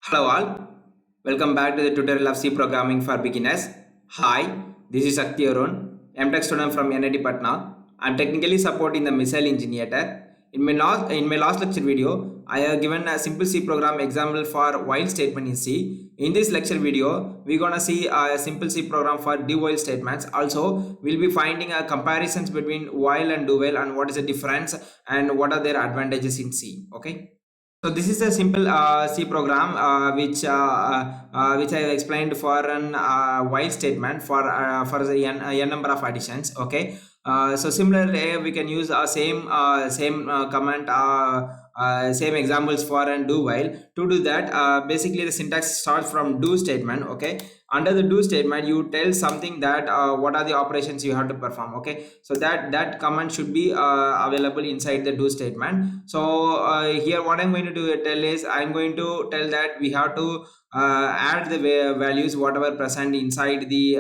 Hello all, welcome back to the tutorial of C programming for beginners. Hi, this is Sakthi Arun, M.Tech student from NIT Patna. I'm technically supporting the missile Ingeniator. In my last lecture video, I have given a simple C program example for while statement in C. In this lecture video, we're gonna see a simple C program for do while statements. Also, we'll be finding a comparisons between while and do while and what is the difference and what are their advantages in C. Okay. So this is a simple C program which I have explained for an while statement for the n number of additions. Okay. So similarly, we can use same comment same examples for and do while. To do that, basically the syntax starts from do statement. Okay. Under the do statement, you tell something that what are the operations you have to perform. Okay, so that command should be available inside the do statement. So here what I'm going to tell is I'm going to tell that we have to add the values whatever present inside the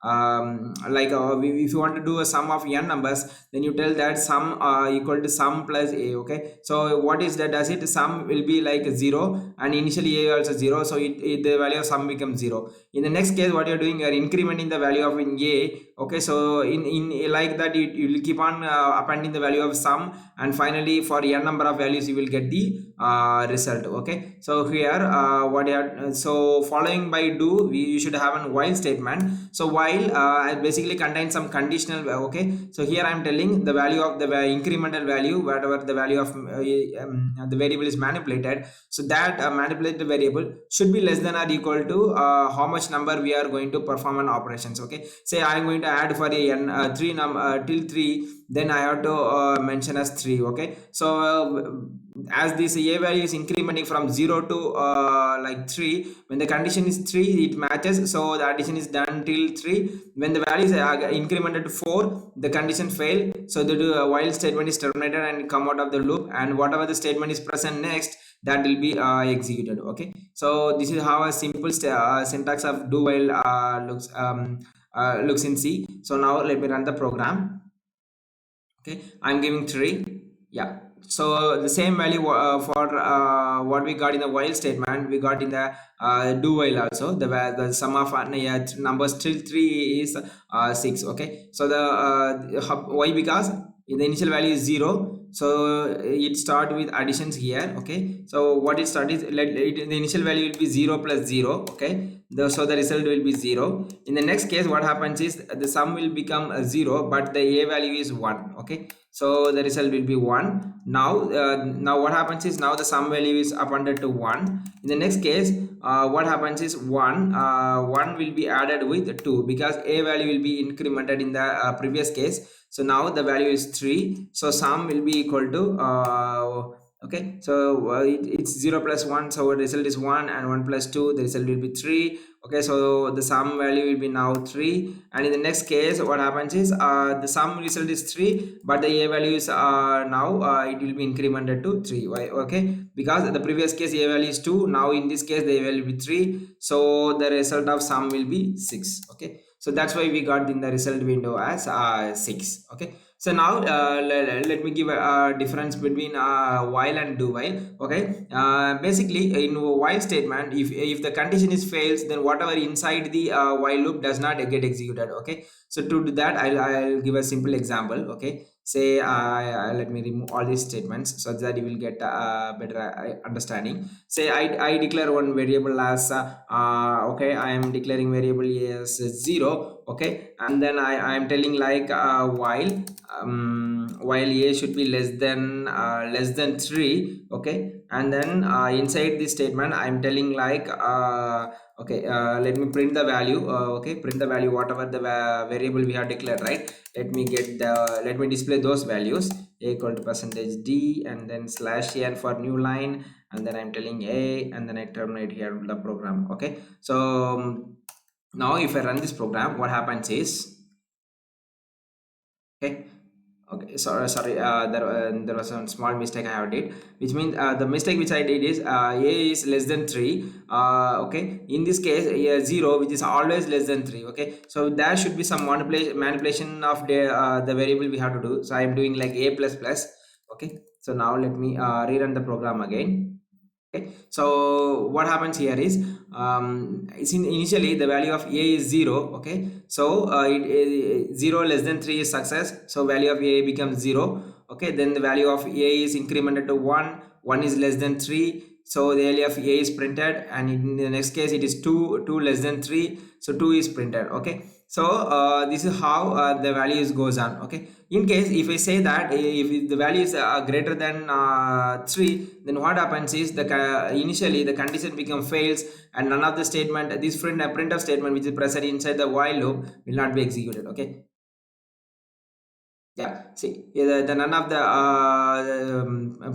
if you want to do a sum of n numbers, then you tell that sum equal to sum plus a. Okay, so what is that? Does it sum will be like 0 and initially a also 0, so the value of sum becomes 0. In the next case, what you're doing, you're incrementing the value of in a. Okay, so in like that, you will keep on appending the value of sum, and finally for n number of values you will get the result. Okay, so here what you are, so following by do, you should have a while statement. So while basically contains some conditional. Okay, so here I'm telling the value of the incremental value, whatever the value of the variable is manipulated, so that manipulated variable should be less than or equal to how much number we are going to perform an operations. Okay, say I'm going to add for a n 3 till 3, then I have to mention as 3. Okay, so as this a value is incrementing from 0 to 3, when the condition is 3 it matches, so the addition is done till 3. When the value is incremented to 4, the condition fail, so the while statement is terminated and come out of the loop, and whatever the statement is present next, that will be executed. Okay, so this is how a simple syntax of do while looks in C. So now let me run the program. Okay, I'm giving 3. Yeah, so the same value for what we got in the while statement, we got in the do while also. The sum of numbers till 3 is 6. Okay, so the why? Because the initial value is 0, so it start with additions here. Okay, so what it start is the initial value will be 0 plus 0. Okay, so the result will be 0. In the next case, what happens is the sum will become 0, but the a value is 1. Okay, so the result will be 1. Now what happens is now the sum value is appended to 1. In the next case, what happens is 1 will be added with 2, because a value will be incremented in the previous case. So now the value is 3, so sum will be equal to okay, so it's 0 plus 1, so the result is 1, and 1 plus 2, the result will be 3. Okay, so the sum value will be now 3, and in the next case what happens is the sum result is 3, but the a value is now it will be incremented to 3. Why? Okay, because the previous case a value is 2, now in this case the a value will be 3, so the result of sum will be 6. Okay, so that's why we got in the result window as 6. Okay, so now let me give a difference between while and do while. Okay, basically in while statement, if the condition is fails, then whatever inside the while loop does not get executed. Okay, so to do that, I'll give a simple example. Okay, say let me remove all these statements so that you will get better understanding. Say I declare one variable as okay, I am declaring variable as 0. Okay, and then I am telling like while a should be less than 3. Okay, and then inside this statement I'm telling like okay, let me print the value. Okay, print the value whatever the variable we have declared, right? Let me display those values. A equal to percentage d, and then slash n for new line, and then I'm telling a, and then I terminate here the program. Okay, so now if I run this program, what happens is, okay, okay, sorry, there was a small mistake I have did, which means the mistake which I did is a is less than 3. Okay, in this case 0, which is always less than 3. Okay, so there should be some manipulation of the variable we have to do, so I am doing like a plus plus. Okay, so now let me rerun the program again. Okay, so what happens here is, it's initially the value of a is 0. Okay, so 0 less than 3 is success, so value of a becomes 0. Okay, then the value of a is incremented to 1. 1 is less than 3, so the value of a is printed, and in the next case it is 2. 2 less than 3, so 2 is printed. Okay, so this is how the values goes on. Okay, in case if I say that if the value is greater than 3, then what happens is initially the condition become fails, and none of the statement, this printf statement which is present inside the while loop, will not be executed. Okay, yeah, see, the none of the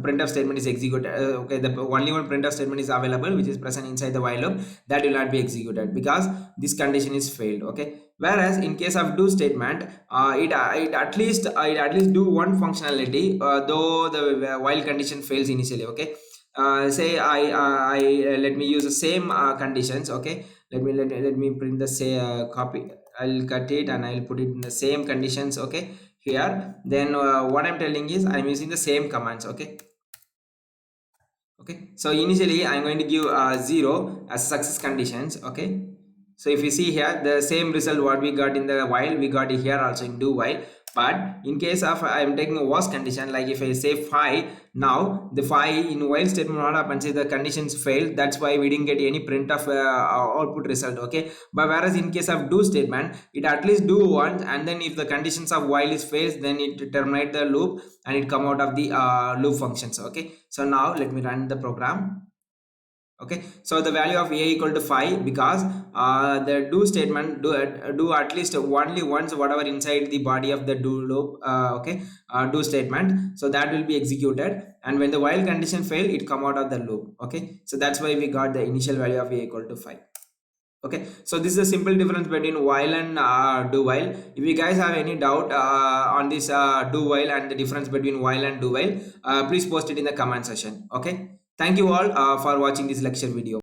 printf statement is executed. Okay, the only one printf statement is available which is present inside the while loop, that will not be executed because this condition is failed. Okay, whereas in case of do statement, it at least do one functionality, though the while condition fails initially. Okay, say I let me use the same conditions. Okay, let me print the say copy. I'll cut it and I'll put it in the same conditions. Okay, here, then what I'm telling is I'm using the same commands. Okay, okay, so initially I'm going to give 0 as success conditions. Okay, so if you see here, the same result what we got in the while, we got it here also in do while. But in case of I'm taking a was condition, like if I say 5, now the 5 in while statement, what happens is the conditions failed, that's why we didn't get any print of output result. Okay, but whereas in case of do statement, it at least do once, and then if the conditions of while is fails, then it terminate the loop and it come out of the loop functions. Okay, so now let me run the program. Okay, so the value of a equal to 5, because the do statement do at least only once whatever inside the body of the do loop. Okay, do statement, so that will be executed, and when the while condition fail, it come out of the loop. Okay, so that's why we got the initial value of a equal to 5. Okay, so this is a simple difference between while and do while. If you guys have any doubt on this do while and the difference between while and do while, please post it in the comment section. Okay, thank you all for watching this lecture video.